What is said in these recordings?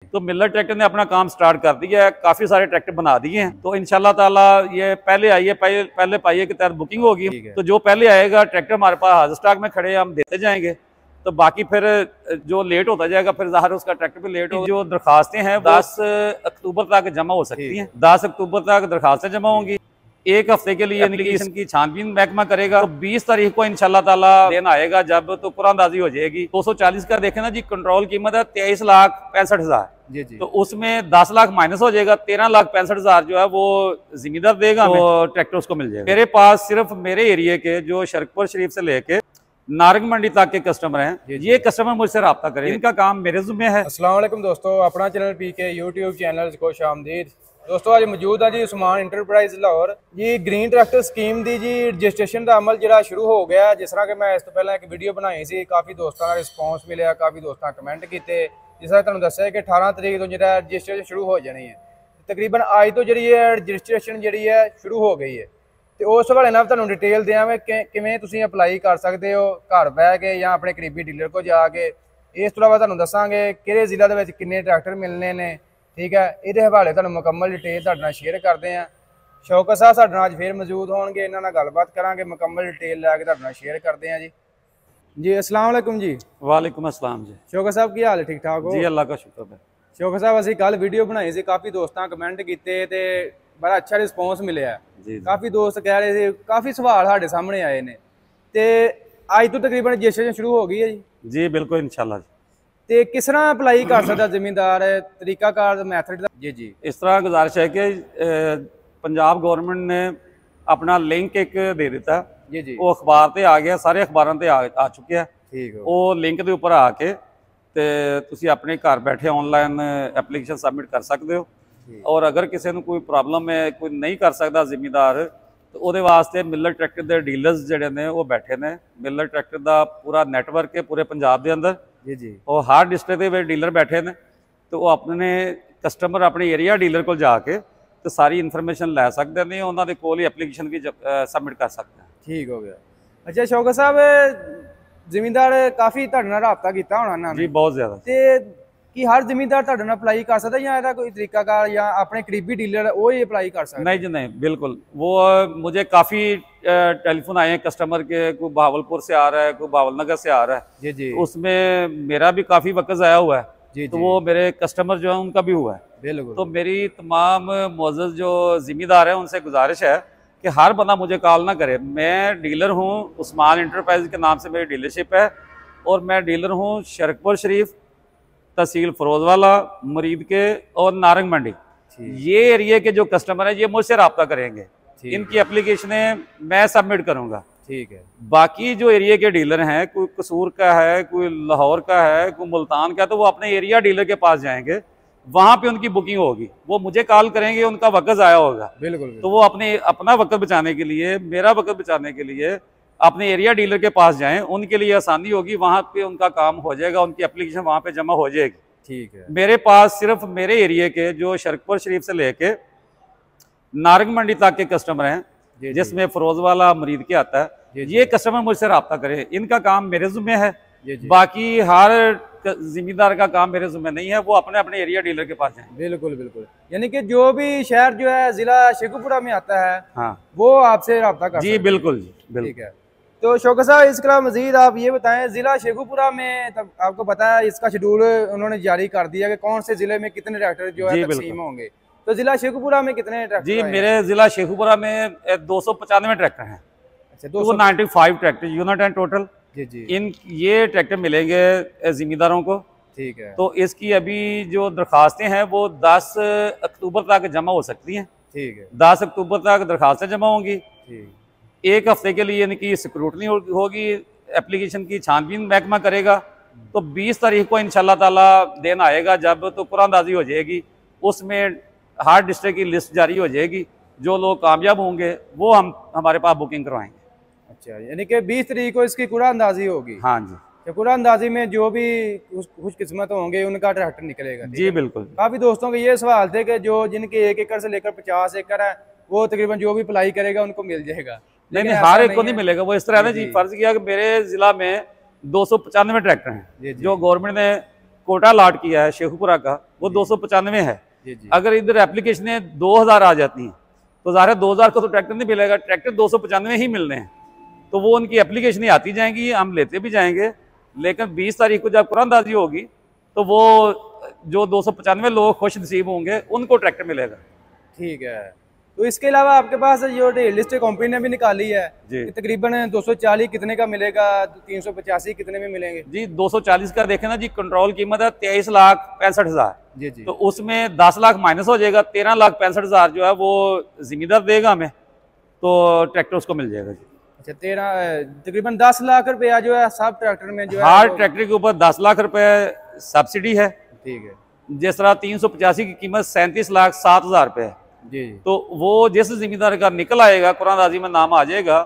तो Miller tractor ने अपना काम स्टार्ट कर दिया है, काफ़ी सारे ट्रैक्टर बना दिए हैं। तो इंशाल्लाह ताला ये पहले आइए पहले पाइए के तहत बुकिंग होगी। तो जो पहले आएगा ट्रैक्टर हमारे पास हाजिर स्टॉक में खड़े हम देते जाएंगे। तो बाकी फिर जो लेट होता जाएगा फिर ज़ाहिर उसका ट्रैक्टर भी लेट होगा। जो दरखास्तें हैं 10 अक्टूबर तक जमा हो सकती हैं। 10 अक्टूबर तक दरखास्तें जमा होंगी। एक हफ्ते के लिए एप्लीकेशन की छानबीन महकमा करेगा। तो 20 तारीख को इंशाल्लाह ताला दिन आएगा जब तो कुरानदाजी हो जाएगी। 240 का देखें ना जी, कंट्रोल कीमत है 23,65,000 जी। तो उसमें 10 लाख माइनस हो जाएगा, 13,65,000 जो है वो जिम्मेदार देगा, तो ट्रैक्टर उसको मिल जाएगा। मेरे पास सिर्फ मेरे एरिया के जो शरकपुर शरीफ से लेके नारंग मंडी तक के कस्टमर हैं, ये कस्टमर मुझसे रब्ता करें, इनका काम मेरे ज़िम्मे है। अस्सलाम वालेकुम दोस्तों, अपना चैनल पीके यूट्यूब चैनल को खुशामदीद। दोस्तों अज मौजूद है जी उस्मान इंटरप्राइज लाहौर जी। ग्रीन ट्रैक्टर स्कीम की जी रजिस्ट्रेशन का अमल जो शुरू हो गया। जिस तरह कि मैं इस तो पहले एक वीडियो बनाई सी, काफ़ी दोस्तों का रिस्पॉन्स मिले, काफ़ी दोस्तों कमेंट किए। जिस तरह तुहानूं दस्सिया कि 18 तरीक तो जो रजिस्ट्रेशन शुरू हो जानी है, तकरीबन अज तो जी रजिस्ट्रेशन जी है शुरू हो गई है। तो उस हवाले नाल तुहानूं डिटेल देवां किवें तुसीं अपलाई कर सकते हो घर बह के या अपने करीबी डीलर को जाके। इस तो इलावा तुहानूं दस्सांगे किहड़े जिले दे विच किन्ने ट्रैक्टर मिलने ने, ठीक है। ये हवाले तुहानूं मुकम्मल डिटेल तुहाडे नाल शेयर करते हैं। शौकत साहब साडे नाल अज फिर मौजूद होणगे, इन्हां नाल गलबात करांगे, मुकम्मल डिटेल लैके तुहाडे नाल शेयर करते हैं जी। जी अस्सलाम वालेकुम जी। वालेकुम अस्सलाम जी। शौकत साहब की हाल है, ठीक ठाक हो जी? अल्लाह का शुक्र है। शौकत साहब असीं कल वीडियो बनाई सी, काफ़ी दोस्तां कमेंट किए ते बड़ा अच्छा रिस्पॉन्स मिले। काफ़ी दोस्त कह रहे थे, काफ़ी सवाल साढ़े सामने आए ने। ते अज तो तकरीबन रजिस्ट्रेशन शुरू हो गई है जी? जी बिल्कुल इंशाल्लाह जी। तो किस तरह अप्लाई कर सकता जमींदार, तरीकाकार मैथड? जी जी इस तरह गुजारिश है कि पंजाब गवर्नमेंट ने अपना लिंक एक दे दिता जी जी, वो अखबार ते आ गया, सारे अखबारों ते आ चुके हैं। ठीक है, वो लिंक के उपर आके ते तुसी अपने घर बैठे ऑनलाइन एप्लीकेशन सबमिट कर सकते हो। और अगर किसी को कोई प्रॉब्लम है, कोई नहीं कर सकता जिम्मेदार, तो वो वास्ते मिलर ट्रैक्टर के डीलर्स जोड़े ने वो बैठे ने। मिलर ट्रैक्टर का पूरा नैटवर्क है पूरे पंजाब के अंदर जी जी, और हर डिस्ट्रिक्ट के डीलर बैठे ने। तो वो अपने कस्टमर अपने एरिया डीलर को जाके तो सारी इन्फॉर्मेशन लै सकते हैं, उन्होंने कोल ही एप्लीकेशन भी सबमिट कर सकते हैं। ठीक हो गया। अच्छा शौकत साहब, जिमींदार काफ़ी तुहाडे नाल राबता कीता होना जी, बहुत ज़्यादा। ते कि हर जिमींदार तुहाडे नाल अप्लाई कर सकता या इसका कोई तरीकाकार या अपने करीबी डीलर वो ही अप्लाई कर सकता? नहीं जी नहीं, बिल्कुल। वो मुझे काफ़ी टेलीफोन आए हैं कस्टमर के, कोई बहावलपुर से आ रहा है, कोई बावलनगर से आ रहा है जी जी, उसमें मेरा भी काफ़ी वक्त ज़ाया हुआ है जी तो जी, वो मेरे कस्टमर जो है उनका भी हुआ है। बिल्कुल। तो मेरी तमाम मुअज़्ज़ज़ जो ज़िम्मेदार हैं उनसे गुजारिश है कि हर बंदा मुझे कॉल ना करे। मैं डीलर हूँ, उस्मान इंटरप्राइज के नाम से मेरी डीलरशिप है और मैं डीलर हूँ शरकपुर शरीफ, तहसील फरोजवाला, मुरीद के और नारंग मंडी। ये एरिया के जो कस्टमर हैं ये मुझसे रब्ता करेंगे, इनकी एप्लीकेशनें मैं सबमिट करूँगा। ठीक है। बाकी जो एरिया के डीलर हैं, कोई कसूर का है, कोई लाहौर का है, कोई मुल्तान का है, तो वो अपने एरिया डीलर के पास जाएंगे, वहाँ पे उनकी बुकिंग होगी, वो मुझे कॉल करेंगे, उनका वक्त ज़ाया होगा। बिल्कुल। तो वो अपना वक्त बचाने के लिए, मेरा वक्त बचाने के लिए अपने एरिया डीलर के पास जाएं, उनके लिए आसानी होगी, वहाँ पे उनका काम हो जाएगा, उनकी एप्लीकेशन वहाँ पे जमा हो जाएगी। ठीक है। मेरे पास सिर्फ मेरे एरिया के जो शरकपुर शरीफ से लेके नारंग मंडी तक के कस्टमर हैं, जिसमें फरोजवाला मुरीद के आता है, ये कस्टमर मुझसे रब्ता करें, इनका काम मेरे ज़िम्मे है। बाकी हर जिम्मेदार का काम मेरे ज़िम्मे नहीं है, वो अपने अपने एरिया डीलर के पास जाएं। बिल्कुल बिल्कुल, यानी कि जो भी शहर जो है जिला शेखुपुरा में आता है, हाँ, वो आपसे रब्ता कर जी बिल्कुल जी। ठीक है। तो शौकत साहब इसके अलावा मजीद आप ये बताएं, जिला शेखुपुरा में तब आपको पता है इसका शेड्यूल उन्होंने जारी कर दिया कि कौन से जिले में कितने ट्रैक्टर जो है तकसीम होंगे। तो जिला शेखुपुरा में कितने ट्रैक्टर? जी मेरे जिला शेखुपुरा में 295 ट्रैक्टर हैं। अच्छा, 295 ट्रैक्टर यूनिट हैं टोटल। जी जी, ये ट्रैक्टर मिलेंगे जिम्मेदारों को। ठीक है। तो इसकी अभी जो दरखास्तें हैं वो 10 अक्टूबर तक जमा हो सकती हैं। ठीक है। 10 अक्टूबर तक दरखास्तें जमा होंगी। एक हफ्ते के लिए इनकी स्क्रूटनी होगी, एप्लीकेशन की छानबीन महकमा करेगा। तो 20 तारीख को इंशाल्लाह ताला दिन आएगा जब तो कुरानदाजी हो जाएगी, उसमें हर डिस्ट्रिक्ट की लिस्ट जारी हो जाएगी, जो लोग कामयाब होंगे वो हमारे पास बुकिंग करवाएंगे। अच्छा, यानी कि 20 तारीख को इसकी कुरानदाजी होगी? हाँ जी। तो कुरानदाजी में जो भी खुशकिस्मत होंगे उनका ट्रैक्टर निकलेगा? जी बिल्कुल। काफ़ी दोस्तों के ये सवाल थे कि जो जिनके 1 एकड़ से लेकर 50 एकड़ है वो तकरीबन जो भी अप्लाई करेगा उनको मिल जाएगा? नहीं, हर एक को नहीं मिलेगा। वो इस तरह ना जी, फर्ज किया कि मेरे जिला में 295 ट्रैक्टर हैं जो गवर्नमेंट ने कोटा अलॉट किया है शेखुपुरा का, वो 295 है। जी जी। अगर इधर एप्लीकेशनें 2000 आ जाती हैं तो ज़ाहिर 2000 को तो ट्रैक्टर नहीं मिलेगा, ट्रैक्टर 295 ही मिलने हैं। तो वो उनकी एप्लीकेशनें आती जाएंगी, हम लेते भी जाएंगे। लेकिन 20 तारीख को जब कुरानदाजी होगी तो वो जो 295 लोग खुश नसीब होंगे उनको ट्रैक्टर मिलेगा। ठीक है। तो इसके अलावा आपके पास जो लिस्ट कंपनी ने भी निकाली है जी। कि तकरीबन 240 कितने का मिलेगा, 385 कितने में मिलेंगे? जी 240 का देखें ना जी, कंट्रोल कीमत है 23,65,000। जी जी। तो उसमें 10 लाख माइनस हो जाएगा, 13,65,000 जो है वो जिम्मेदार देगा हमें, तो ट्रैक्टर उसको मिल जाएगा जी। अच्छा, 13 तकरीबन 10 लाख रुपया जो है सब ट्रैक्टर में जो है हर ट्रैक्टर के ऊपर 10 लाख रुपए सब्सिडी है। ठीक है। जिस तरह 385 की कीमत 37,07,000 रुपये है। जी। तो वो जिस जिम्मेदार का निकल आएगा, कुरानदाजी में नाम आ जाएगा,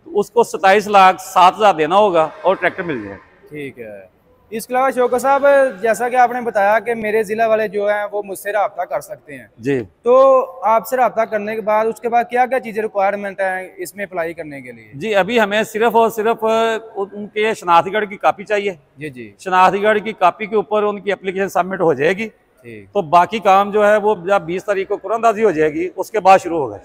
तो उसको 27,07,000 देना होगा और ट्रैक्टर मिल जाएगा। ठीक है। इसके अलावा शौकत साहब, जैसा कि आपने बताया कि मेरे ज़िला वाले जो हैं वो मुझसे रब्ता कर सकते हैं, जी। तो आपसे रब्ता करने के बाद उसके बाद क्या क्या चीज़ें रिक्वायरमेंट हैं इसमें अप्लाई करने के लिए? जी अभी हमें सिर्फ और सिर्फ उनके शनाख्ती कार्ड की कापी चाहिए। जी जी। शनाख्ती कार्ड की कापी के ऊपर उनकी एप्लीकेशन सबमिट हो जाएगी। ठीक। तो बाकी काम जो है वो जब 20 तारीख को कुरानदाजी हो जाएगी उसके बाद शुरू होगा।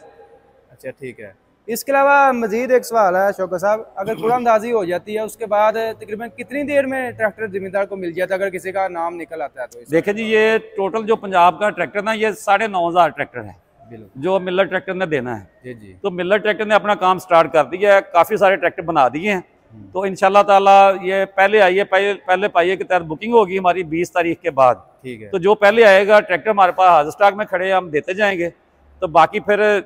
अच्छा ठीक है। इसके अलावा मजीद एक सवाल है शौकत साहब, अगर कुरानदाजी हो जाती है उसके बाद तकरीबन कितनी देर में ट्रैक्टर जिम्मेदार को मिल जाता है अगर किसी का नाम निकल आता है? तो देखिए जी, ये टोटल जो पंजाब का ट्रैक्टर ना, ये 9,500 ट्रैक्टर है जो मिलर ट्रैक्टर ने देना है। जी जी। तो मिलर ट्रैक्टर ने अपना काम स्टार्ट कर दिया है, काफ़ी सारे ट्रैक्टर बना दिए हैं। तो इंशाल्लाह ताला ये पहले आइए, पहले पाइए के तहत बुकिंग होगी हमारी 20 तारीख के बाद। ठीक है। तो जो पहले आएगा ट्रैक्टर हमारे पास हाजिर स्टॉक में खड़े, हम देते जाएंगे। तो बाकी फिर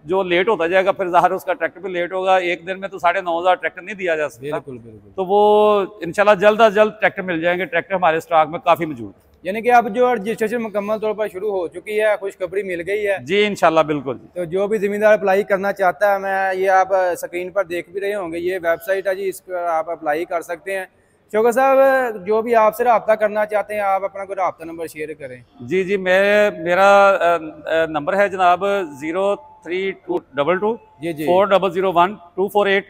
जो लेट होता जाएगा फिर ज़ाहिर उसका ट्रैक्टर भी लेट होगा। एक दिन में तो 9,500 ट्रैक्टर नहीं दिया जा सकता। बिल्कुल बिल्कुल। तो वो इंशाल्लाह जल्द अज जल्द ट्रैक्टर मिल जाएंगे। ट्रैक्टर हमारे स्टॉक में काफ़ी मौजूद है। यानी कि अब जो रजिस्ट्रेशन मुकम्मल तौर पर शुरू हो चुकी है, खुशखबरी मिल गई है जी इंशाल्लाह बिल्कुल। तो जो भी जिम्मेदार अप्लाई करना चाहता है, मैं ये आप स्क्रीन पर देख भी रहे होंगे, ये वेबसाइट है जी, इस पर आप अप्लाई कर सकते हैं। शौकत साहब, जो भी आपसे रब्ता करना चाहते हैं आप अपना कोई रब्ता नंबर शेयर करें। जी जी, मेरा नंबर है जनाब 0322 जी जी 4001 248।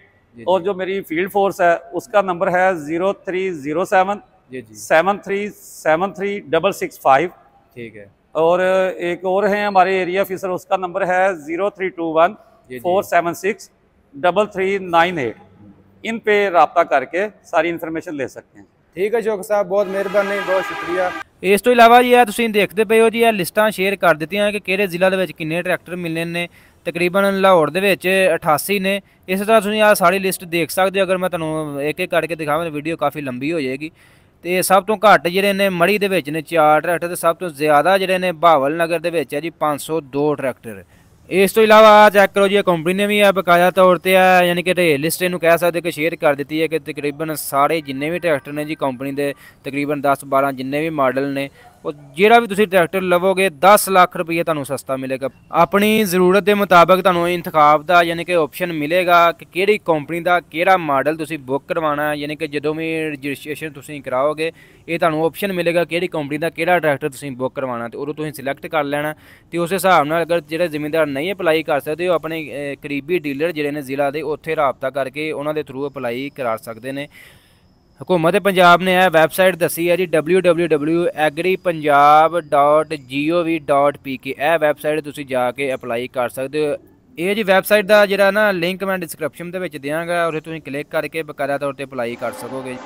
और जो मेरी फील्ड फोर्स है उसका नंबर है 0307 जी जी 7373 665। ठीक है। और एक और है हमारे एरिया ऑफिसर, उसका नंबर है 0321 476 3398। इन पे रब्ता करके सारी इन्फॉर्मेशन ले सकते हैं। ठीक है शौकत साहब, बहुत मेहरबानी, बहुत शुक्रिया। ਇਸ ਤੋਂ ਇਲਾਵਾ ਜੀ ਤੁਸੀਂ ਦੇਖਦੇ ਪਏ ਹੋ ਜੀ, ਇਹ ਲਿਸਟਾਂ ਸ਼ੇਅਰ ਕਰ ਦਿੱਤੀਆਂ ਕਿ ਕਿਹੜੇ ਜ਼ਿਲ੍ਹਾ ਦੇ ਵਿੱਚ ਕਿੰਨੇ ਟਰੈਕਟਰ ਮਿਲਣੇ ਨੇ। ਤਕਰੀਬਨ ਲਾਹੌਰ ਦੇ ਵਿੱਚ 88 ਨੇ। ਇਸ ਤਰ੍ਹਾਂ ਤੁਸੀਂ ਆਹ ਸਾਰੀ ਲਿਸਟ ਦੇਖ ਸਕਦੇ ਹੋ। ਅਗਰ ਮੈਂ ਤੁਹਾਨੂੰ ਇੱਕ ਇੱਕ ਕਰਕੇ ਦਿਖਾਵਾਂ ਤਾਂ ਵੀਡੀਓ ਕਾਫੀ ਲੰਬੀ ਹੋ ਜਾਏਗੀ। ਤੇ ਸਭ ਤੋਂ ਘੱਟ ਜਿਹੜੇ ਨੇ ਮੜੀ ਦੇ ਵਿੱਚ ਨੇ 4 ਟਰੈਕਟਰ, ਤੇ ਸਭ ਤੋਂ ਜ਼ਿਆਦਾ ਜਿਹੜੇ ਨੇ ਬਹਾਵਲ ਨਗਰ ਦੇ ਵਿੱਚ ਹੈ ਜੀ 502 ਟਰੈਕਟਰ। ਇਸ ਤੋਂ ਇਲਾਵਾ ਚੈੱਕ ਕਰੋ ਜੀ, ਕੰਪਨੀ ਨੇ ਵੀ ਆ ਬਕਾਇਆ ਤੌਰ ਤੇ ਆ ਯਾਨੀ ਕਿ ਲਿਸਟ ਇਹਨੂੰ ਕਹਿ ਸਕਦੇ ਕਿ ਸ਼ੇਅਰ ਕਰ ਦਿੱਤੀ ਹੈ ਕਿ ਤਕਰੀਬਨ ਸਾਰੇ ਜਿੰਨੇ ਵੀ ਟਰੈਕਟਰ ਨੇ ਜੀ ਕੰਪਨੀ ਦੇ, ਤਕਰੀਬਨ 10-12 ਜਿੰਨੇ ਵੀ ਮਾਡਲ ਨੇ, ਉਹ ਜਿਹੜਾ ਵੀ ਤੁਸੀਂ ਟਰੈਕਟਰ ਲਵੋਗੇ 10 ਲੱਖ ਰੁਪਏ ਤੁਹਾਨੂੰ ਸਸਤਾ ਮਿਲੇਗਾ। ਆਪਣੀ ਜ਼ਰੂਰਤ ਦੇ ਮੁਤਾਬਕ ਤੁਹਾਨੂੰ ਇੰਤਖਾਬ ਦਾ ਯਾਨੀ ਕਿ ਆਪਸ਼ਨ ਮਿਲੇਗਾ ਕਿ ਕਿਹੜੀ ਕੰਪਨੀ ਦਾ ਕਿਹੜਾ ਮਾਡਲ ਤੁਸੀਂ ਬੁੱਕ ਕਰਵਾਉਣਾ। ਯਾਨੀ ਕਿ ਜਦੋਂ ਵੀ ਰਜਿਸਟ੍ਰੇਸ਼ਨ ਤੁਸੀਂ ਕਰਾਓਗੇ ਇਹ ਤੁਹਾਨੂੰ ਆਪਸ਼ਨ ਮਿਲੇਗਾ ਕਿਹੜੀ ਕੰਪਨੀ ਦਾ ਕਿਹੜਾ ਟਰੈਕਟਰ ਤੁਸੀਂ ਬੁੱਕ ਕਰਵਾਉਣਾ, ਤੇ ਉਦੋਂ ਤੁਸੀਂ ਸਿਲੈਕਟ ਕਰ ਲੈਣਾ। ਤੇ ਉਸ ਹਿਸਾਬ ਨਾਲ ਅਗਰ ਜਿਹੜੇ ਜ਼ਿਮੀਂਦਾਰ ਨਹੀਂ ਅਪਲਾਈ ਕਰ ਸਕਦੇ, ਉਹ ਆਪਣੇ ਕਰੀਬੀ ਡੀਲਰ ਜਿਹੜੇ ਨੇ ਜ਼ਿਲ੍ਹਾ ਦੇ, ਉੱਥੇ ਰਾਬਤਾ ਕਰਕੇ ਉਹਨਾਂ ਦੇ ਥਰੂ ਅਪਲਾਈ ਕਰਾ ਸਕਦੇ ਨੇ। हुकूमत पंजाब ने यह वैबसाइट दसी है जी www.agripunjab.gov.pk। यह वैबसाइट तुसी जाके अप्लाई कर सकते हो। ये जी वैबसाइट का जिहड़ा ना लिंक मैं डिस्क्रिप्शन दे विच देंगा, उसे तुसीं क्लिक करके बकायदा तौर पर अप्लाई कर सकोगे।